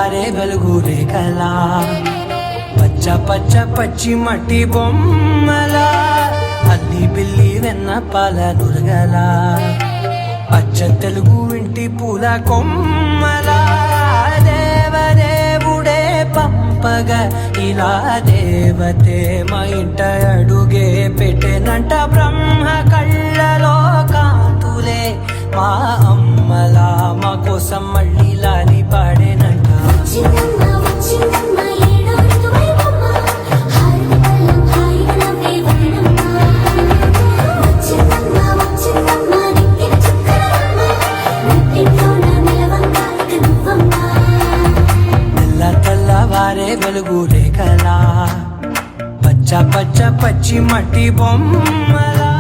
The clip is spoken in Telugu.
తెల్లవారే వెలుగు రేఖలా పచ్చ పచ్చ పచ్చి మట్టి బొమ్మలా అల్లి బిల్లి వెన్న పాల నురగలా అచ్చ తెలుగు ఇంటి పూల కొమ్మలా దేవదేవుడే పంపగా ఇలా దేవతే మా ఇంట అడుగే పెట్టెనంట బ్రహ్మ కళ్ళలో కాంతులే మా అమ్మలా మా కోసం మళ్ళీ లాలి పాడేనంట తెల్లవారే వెలుగు రేఖలా పచ్చ పచ్చ పచ్చి మట్టి బొమ్మలా